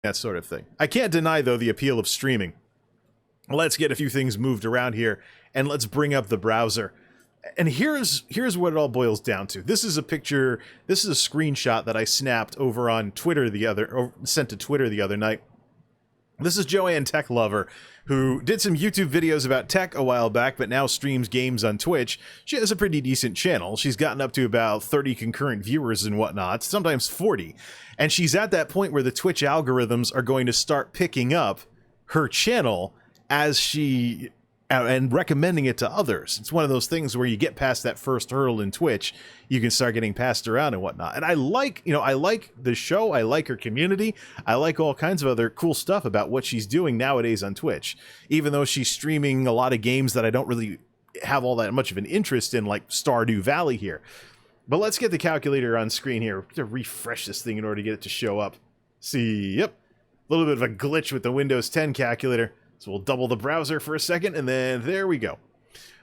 that sort of thing. I can't deny, though, the appeal of streaming. Let's get a few things moved around here, and let's bring up the browser. And here's what it all boils down to. This is a picture, this is a screenshot that I snapped over on Twitter sent to Twitter the other night. This is Joanne Tech Lover, who did some YouTube videos about tech a while back, but now streams games on Twitch. She has a pretty decent channel. She's gotten up to about 30 concurrent viewers and whatnot, sometimes 40. And she's at that point where the Twitch algorithms are going to start picking up her channel as she... and recommending it to others. It's one of those things where you get past that first hurdle in Twitch, you can start getting passed around and whatnot. And I like the show, I like her community, I like all kinds of other cool stuff about what she's doing nowadays on Twitch. Even though she's streaming a lot of games that I don't really have all that much of an interest in, like Stardew Valley here. But let's get the calculator on screen here. To refresh this thing in order to get it to show up. See, yep, a little bit of a glitch with the Windows 10 calculator. So we'll double the browser for a second, and then there we go.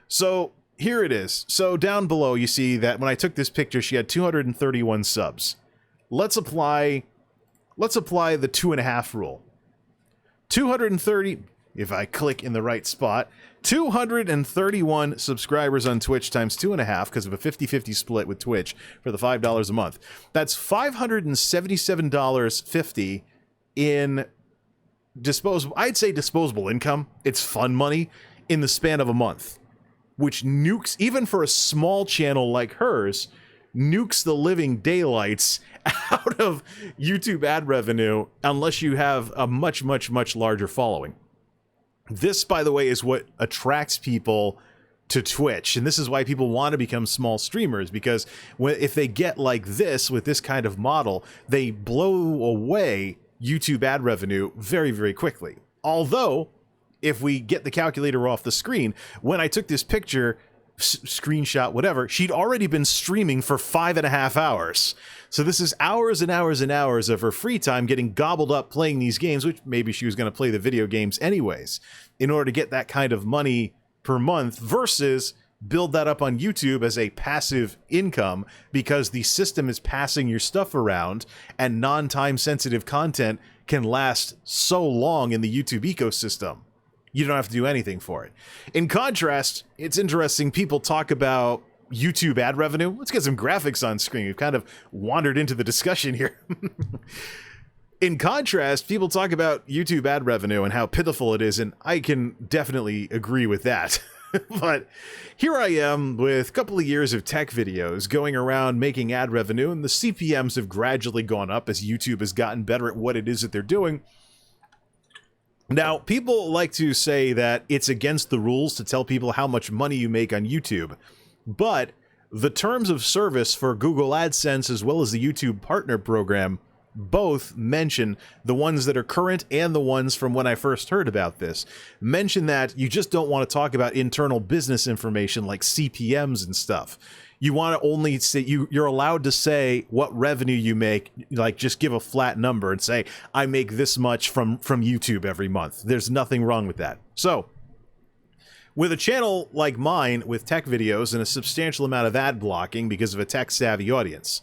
So here it is. So down below, you see that when I took this picture, she had 231 subs. Let's apply the 2.5 rule. 230, if I click in the right spot, 231 subscribers on Twitch times 2.5 because of a 50-50 split with Twitch for the $5 a month. That's $577.50 in disposable, I'd say disposable income. It's fun money in the span of a month, which nukes, even for a small channel like hers, nukes the living daylights out of YouTube ad revenue unless you have a much, much, much larger following. This, by the way, is what attracts people to Twitch, and this is why people want to become small streamers, because if they get like this with this kind of model, they blow away YouTube ad revenue very, very quickly. Although, if we get the calculator off the screen, when I took this picture, screenshot, whatever, she'd already been streaming for 5.5 hours. So this is hours and hours and hours of her free time getting gobbled up playing these games, which maybe she was going to play the video games anyways, in order to get that kind of money per month, versus build that up on YouTube as a passive income, because the system is passing your stuff around, and non-time sensitive content can last so long in the YouTube ecosystem. You don't have to do anything for it. In contrast, it's interesting, people talk about YouTube ad revenue. Let's get some graphics on screen. We've kind of wandered into the discussion here. In contrast, people talk about YouTube ad revenue and how pitiful it is, and I can definitely agree with that. But here I am with a couple of years of tech videos going around making ad revenue, and the CPMs have gradually gone up as YouTube has gotten better at what it is that they're doing. Now, people like to say that it's against the rules to tell people how much money you make on YouTube, but the terms of service for Google AdSense as well as the YouTube Partner Program both mention, the ones that are current and the ones from when I first heard about this, mention that you just don't want to talk about internal business information like CPMs and stuff. You want to only say, you're allowed to say what revenue you make, like just give a flat number and say, I make this much from YouTube every month. There's nothing wrong with that. So, with a channel like mine with tech videos and a substantial amount of ad blocking because of a tech-savvy audience,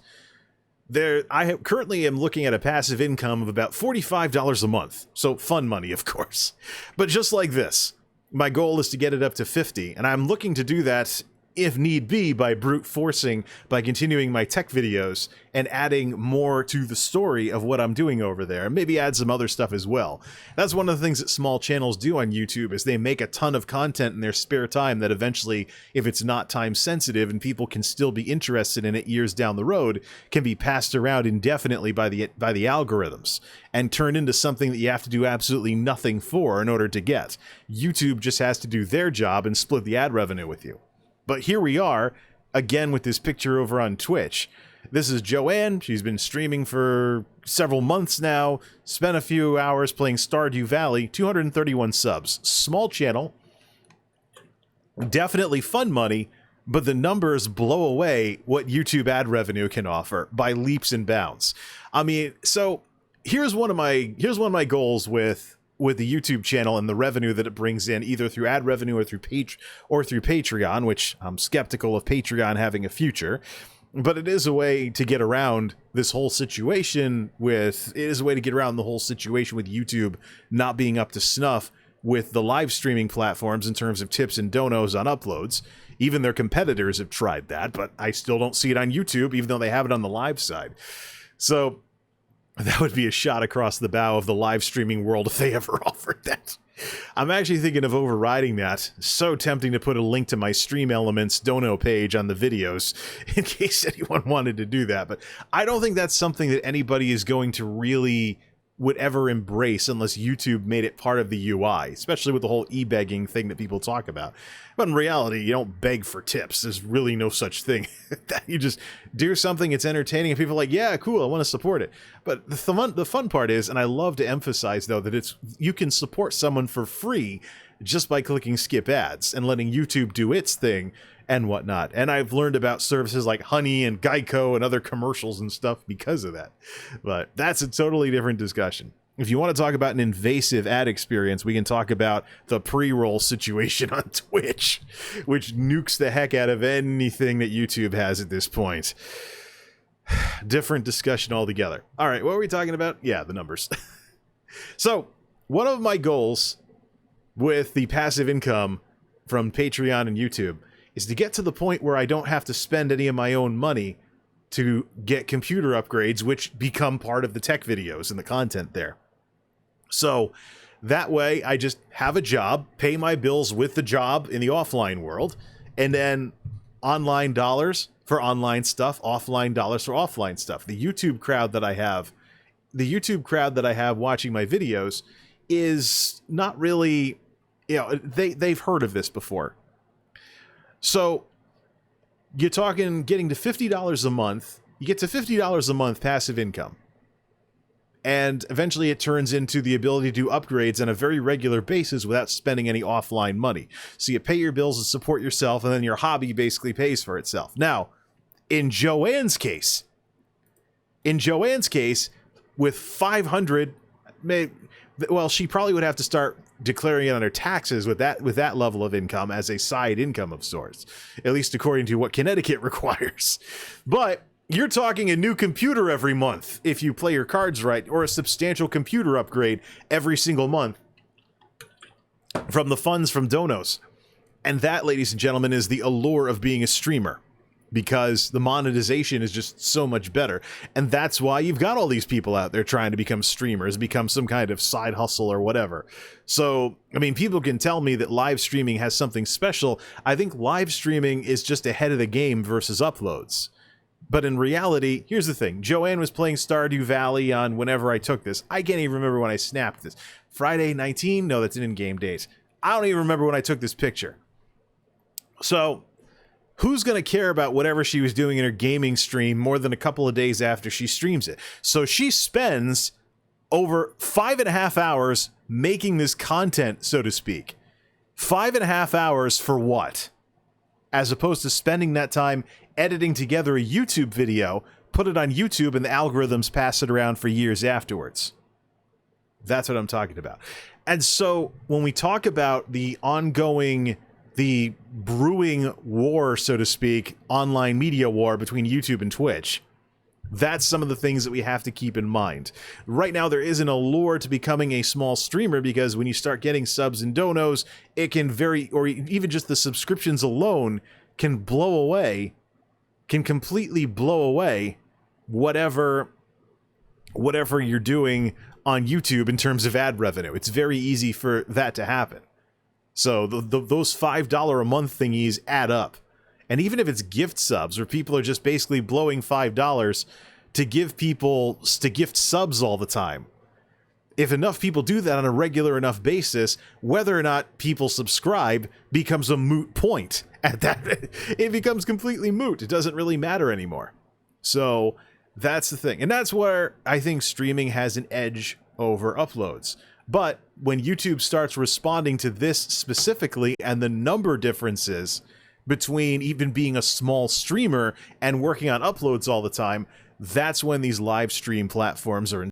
I currently am looking at a passive income of about $45 a month. So fun money, of course. But just like this, my goal is to get it up to 50, and I'm looking to do that, if need be, by brute forcing, by continuing my tech videos and adding more to the story of what I'm doing over there, and maybe add some other stuff as well. That's one of the things that small channels do on YouTube, is they make a ton of content in their spare time that eventually, if it's not time sensitive and people can still be interested in it years down the road, can be passed around indefinitely by the algorithms and turn into something that you have to do absolutely nothing for in order to get. YouTube just has to do their job and split the ad revenue with you. But here we are, again with this picture over on Twitch. This is Joanne. She's been streaming for several months now, spent a few hours playing Stardew Valley, 231 subs. Small channel, definitely fun money, but the numbers blow away what YouTube ad revenue can offer by leaps and bounds. I mean, so here's one of my goals with the YouTube channel and the revenue that it brings in, either through ad revenue or through Patreon, which I'm skeptical of Patreon having a future. But it is a way to get around this whole situation with YouTube not being up to snuff with the live streaming platforms in terms of tips and donos on uploads. Even their competitors have tried that, but I still don't see it on YouTube, even though they have it on the live side. So that would be a shot across the bow of the live streaming world if they ever offered that. I'm actually thinking of overriding that. So tempting to put a link to my Stream Elements dono page on the videos in case anyone wanted to do that. But I don't think that's something that anybody is going to really would ever embrace unless YouTube made it part of the UI, especially with the whole e-begging thing that people talk about. But in reality, you don't beg for tips. There's really no such thing. You just do something, it's entertaining, and people are like, yeah, cool, I want to support it. But the fun part is, and I love to emphasize, though, that you can support someone for free just by clicking skip ads and letting YouTube do its thing and whatnot. And I've learned about services like Honey and Geico and other commercials and stuff because of that. But that's a totally different discussion. If you want to talk about an invasive ad experience, we can talk about the pre-roll situation on Twitch, which nukes the heck out of anything that YouTube has at this point. Different discussion altogether. All right, what were we talking about? Yeah, the numbers. So, one of my goals with the passive income from Patreon and YouTube is to get to the point where I don't have to spend any of my own money to get computer upgrades, which become part of the tech videos and the content there. So that way I just have a job, pay my bills with the job in the offline world, and then online dollars for online stuff, offline dollars for offline stuff. The YouTube crowd that I have watching my videos is not really, they've heard of this before. So you're talking getting to $50 a month. You get to $50 a month passive income. And eventually it turns into the ability to do upgrades on a very regular basis without spending any offline money. So you pay your bills and support yourself, and then your hobby basically pays for itself. Now, in Joanne's case, with 500, well, she probably would have to start declaring it on her taxes with that level of income as a side income of sorts, at least according to what Connecticut requires. But you're talking a new computer every month if you play your cards right, or a substantial computer upgrade every single month from the funds from donos. And that, ladies and gentlemen, is the allure of being a streamer, because the monetization is just so much better. And that's why you've got all these people out there trying to become streamers, become some kind of side hustle or whatever. So, I mean, people can tell me that live streaming has something special. I think live streaming is just ahead of the game versus uploads. But in reality, here's the thing. Joanne was playing Stardew Valley on whenever I took this. I can't even remember when I snapped this. Friday 19? No, that's an in-game date. I don't even remember when I took this picture. So who's going to care about whatever she was doing in her gaming stream more than a couple of days after she streams it? So she spends over 5.5 hours making this content, so to speak. 5.5 hours for what? As opposed to spending that time editing together a YouTube video, put it on YouTube, and the algorithms pass it around for years afterwards. That's what I'm talking about. And so when we talk about the brewing war, so to speak, online media war between YouTube and Twitch, that's some of the things that we have to keep in mind. Right now, there is an allure to becoming a small streamer, because when you start getting subs and donos, it can or even just the subscriptions alone can completely blow away whatever you're doing on YouTube in terms of ad revenue. It's very easy for that to happen. So those $5 a month thingies add up. And even if it's gift subs, where people are just basically blowing $5 to gift subs all the time, if enough people do that on a regular enough basis, whether or not people subscribe becomes a moot point. At that, it becomes completely moot. It doesn't really matter anymore. So that's the thing. And that's where I think streaming has an edge over uploads. But when YouTube starts responding to this specifically, and the number differences between even being a small streamer and working on uploads all the time, that's when these live stream platforms are